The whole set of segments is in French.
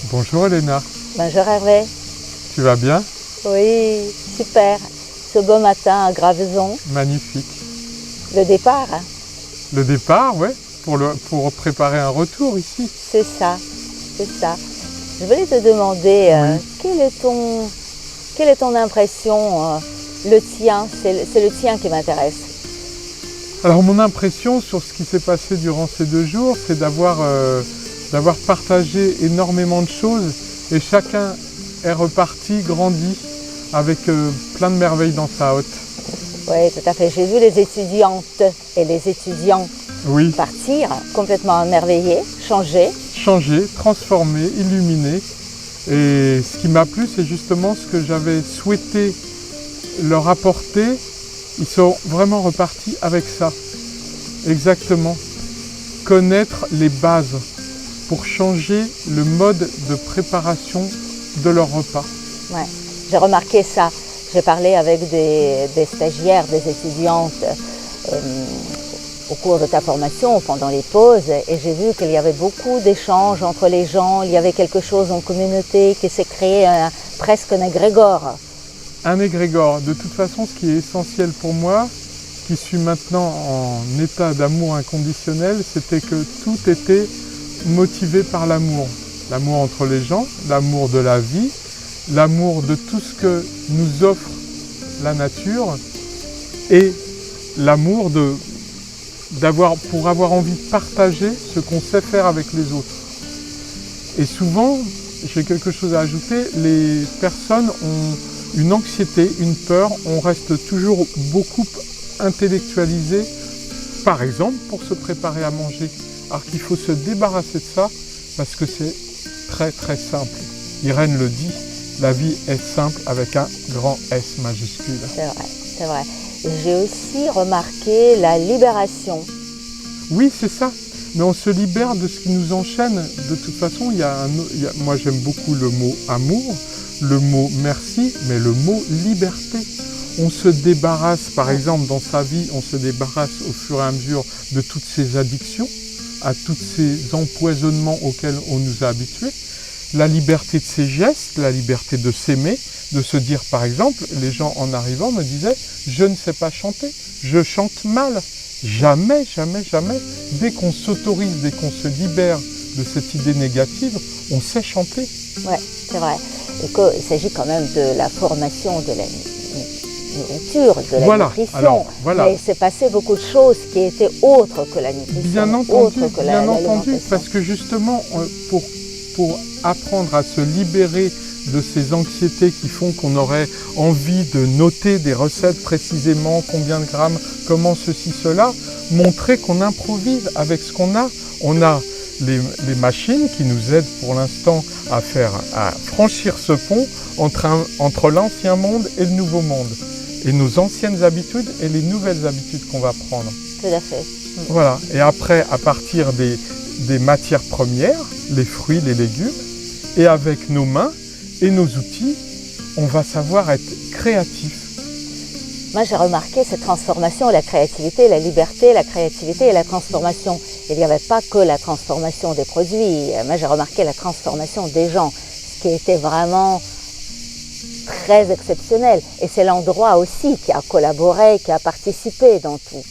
Bonjour Elena, Bonjour Hervé. tu vas bien? Oui, super. Ce beau matin à Graveson, Magnifique. le départ, hein, Le départ, ouais, pour préparer un retour ici. c'est ça, c'est ça. Je voulais te demander, Oui. quelle est ton impression, le tien, c'est le tien qui m'intéresse. Alors mon impression sur ce qui s'est passé durant ces 2 jours, c'est d'avoir partagé énormément de choses et chacun est reparti, grandi, avec plein de merveilles dans sa hotte. Oui, tout à fait. J'ai vu les étudiantes et les étudiants Oui, partir complètement émerveillés, changés. changé, transformé, illuminé. Et ce qui m'a plu, c'est justement ce que j'avais souhaité leur apporter. Ils sont vraiment repartis avec ça. Exactement. Connaître les bases pour changer le mode de préparation de leur repas. Ouais, j'ai remarqué ça. J'ai parlé avec des stagiaires, des étudiantes au cours de ta formation, pendant les pauses, et j'ai vu qu'il y avait beaucoup d'échanges entre les gens, il y avait quelque chose en communauté qui s'est créé, presque un égrégore. Un égrégore. De toute façon, ce qui est essentiel pour moi, qui suis maintenant en état d'amour inconditionnel, c'était que tout était motivé par l'amour. L'amour entre les gens, l'amour de la vie, l'amour de tout ce que nous offre la nature et l'amour pour avoir envie de partager ce qu'on sait faire avec les autres. Et souvent, j'ai quelque chose à ajouter, les personnes ont une anxiété, une peur, on reste toujours beaucoup intellectualisé, par exemple pour se préparer à manger. Alors qu'il faut se débarrasser de ça parce que c'est très très simple. Irène le dit, la vie est simple avec un grand S majuscule. C'est vrai, c'est vrai. J'ai aussi remarqué la libération. Oui, c'est ça. Mais on se libère de ce qui nous enchaîne. De toute façon, moi j'aime beaucoup le mot amour, le mot merci, mais le mot liberté. On se débarrasse, par exemple, dans sa vie, on se débarrasse au fur et à mesure de toutes ces addictions, à tous ces empoisonnements auxquels on nous a habitués. La liberté de ses gestes, la liberté de s'aimer, de se dire, par exemple, les gens en arrivant me disaient « je ne sais pas chanter, je chante mal ». Jamais, jamais, jamais, dès qu'on s'autorise, dès qu'on se libère de cette idée négative, on sait chanter. Oui, c'est vrai. Et qu'il s'agit quand même de la formation de la nourriture, de la nutrition. Alors, voilà. Mais il s'est passé beaucoup de choses qui étaient autres que la nutrition. Bien entendu, autres que bien entendu, l'alimentation. parce que justement, pour apprendre à se libérer de ces anxiétés qui font qu'on aurait envie de noter des recettes précisément, combien de grammes, comment ceci, cela, montrer qu'on improvise avec ce qu'on a. On a les machines qui nous aident pour l'instant à franchir ce pont entre l'ancien monde et le nouveau monde. Et nos anciennes habitudes et les nouvelles habitudes qu'on va prendre. Tout à fait. Voilà. Et après, à partir des matières premières, les fruits, les légumes, et avec nos mains et nos outils, on va savoir être créatif. Moi, j'ai remarqué cette transformation, la créativité, la liberté, la créativité et la transformation. Il n'y avait pas que la transformation des produits. Moi, j'ai remarqué la transformation des gens, ce qui était vraiment très exceptionnel. Et c'est l'endroit aussi qui a collaboré, qui a participé dans tout.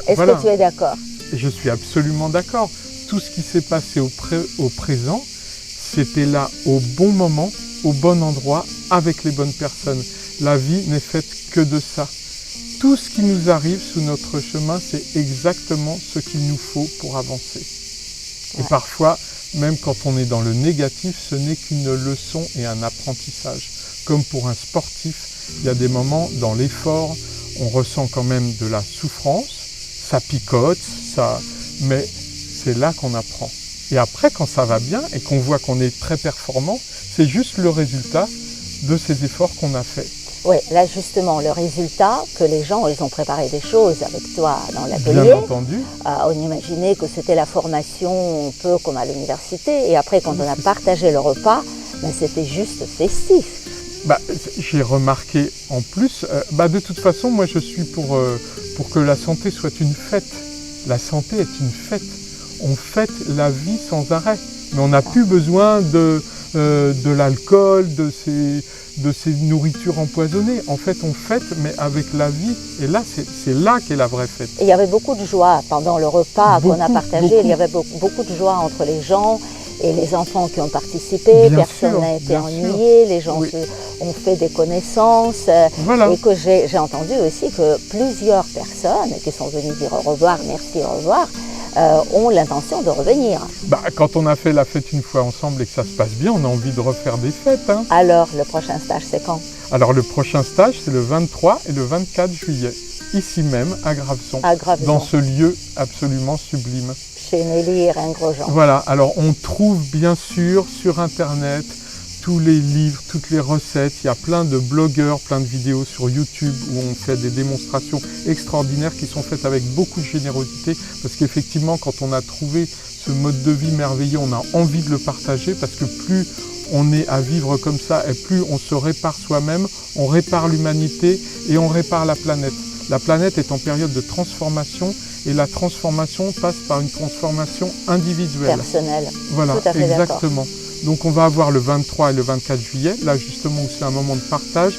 Est-ce que tu es d'accord? Je suis absolument d'accord. Tout ce qui s'est passé au présent, c'était là au bon moment, au bon endroit, avec les bonnes personnes. La vie n'est faite que de ça. Tout ce qui nous arrive sous notre chemin, c'est exactement ce qu'il nous faut pour avancer. Et parfois, même quand on est dans le négatif, ce n'est qu'une leçon et un apprentissage. Comme pour un sportif, il y a des moments dans l'effort, on ressent quand même de la souffrance, ça picote, mais c'est là qu'on apprend. Et après, quand ça va bien et qu'on voit qu'on est très performant, c'est juste le résultat de ces efforts qu'on a faits. Oui, là justement, le résultat, que les gens, ils ont préparé des choses avec toi dans l'atelier. Bien entendu. On imaginait que c'était la formation un peu comme à l'université. Et après, quand on a partagé le repas, ben, c'était juste festif. J'ai remarqué en plus, de toute façon, moi je suis pour que la santé soit une fête. La santé est une fête. On fête la vie sans arrêt. Mais on n'a plus besoin de l'alcool, de ces nourritures empoisonnées. En fait, on fête, mais avec la vie. Et là, c'est là qu'est la vraie fête. Et il y avait beaucoup de joie pendant le repas qu'on a partagé. Beaucoup. Il y avait beaucoup de joie entre les gens et les enfants qui ont participé. Bien Personne sûr, n'a été bien ennuyé. Les gens Oui. ont fait des connaissances. Voilà. Et que j'ai entendu aussi que plusieurs personnes qui sont venues dire au revoir, merci, au revoir, ont l'intention de revenir. Bah, quand on a fait la fête une fois ensemble et que ça se passe bien, on a envie de refaire des fêtes. Hein. Alors, le prochain stage, c'est quand? Alors le prochain stage, c'est le 23 et le 24 juillet, ici même, à Graveson, À Graveson. dans ce lieu absolument sublime. Chez Nelly et Ringrosjean. Voilà, alors on trouve bien sûr sur Internet tous les livres, toutes les recettes. Il y a plein de blogueurs, plein de vidéos sur YouTube où on fait des démonstrations extraordinaires qui sont faites avec beaucoup de générosité parce qu'effectivement, quand on a trouvé ce mode de vie merveilleux, on a envie de le partager parce que plus on est à vivre comme ça et plus on se répare soi-même, on répare l'humanité et on répare la planète. La planète est en période de transformation et la transformation passe par une transformation individuelle. Personnel. Voilà, Tout à fait exactement. Donc on va avoir le 23 et le 24 juillet, là justement où c'est un moment de partage.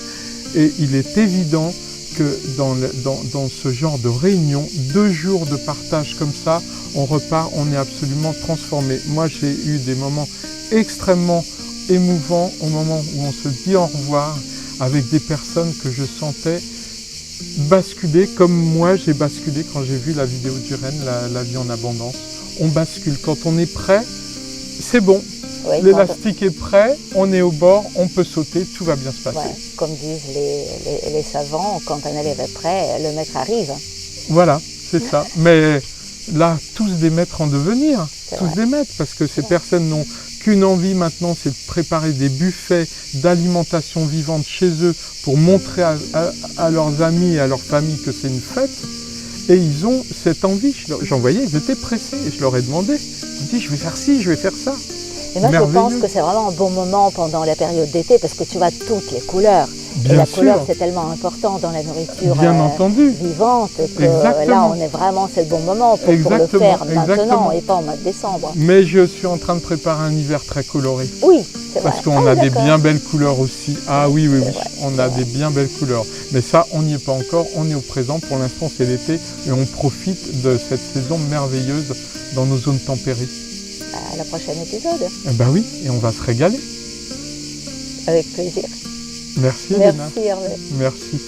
Et il est évident que dans ce genre de réunion, 2 jours de partage comme ça, on repart, on est absolument transformé. Moi j'ai eu des moments extrêmement émouvants au moment où on se dit au revoir avec des personnes que je sentais basculer comme moi j'ai basculé quand j'ai vu la vidéo d'Uren, la vie en abondance. On bascule. Quand on est prêt, c'est bon. Oui, L'élastique est prêt, on est au bord, on peut sauter, tout va bien se passer. Ouais, comme disent les savants, quand un élève est prêt, le maître arrive. Voilà, c'est ça. Mais là, tous des maîtres en devenir, tous vrai. des maîtres, parce que ces personnes n'ont qu'une envie maintenant, c'est de préparer des buffets d'alimentation vivante chez eux pour montrer à leurs amis et à leur famille que c'est une fête. Et ils ont cette envie. J'en voyais, ils étaient pressés. Et je leur ai demandé, je dis, je vais faire ci, je vais faire ça. Et moi, Merveilleux. je pense que c'est vraiment un bon moment pendant la période d'été parce que tu vois toutes les couleurs. Bien et la sûr. couleur, c'est tellement important dans la nourriture Bien entendu. vivante que Exactement. là, on est vraiment, c'est le bon moment pour le Exactement, faire maintenant exactement. et pas en mois de décembre. Mais je suis en train de préparer un hiver très coloré. Oui, c'est vrai. Parce qu'on Ah, a des d'accord. bien belles couleurs aussi. Ah oui, oui, C'est oui. vrai, On c'est a vrai. des bien belles couleurs. Mais ça, on n'y est pas encore. On est au présent. Pour l'instant, c'est l'été. Et on profite de cette saison merveilleuse dans nos zones tempérées. À la prochaine épisode, Eh ben oui, et on va se régaler. avec plaisir. Merci, Elena. Merci Hervé. Merci.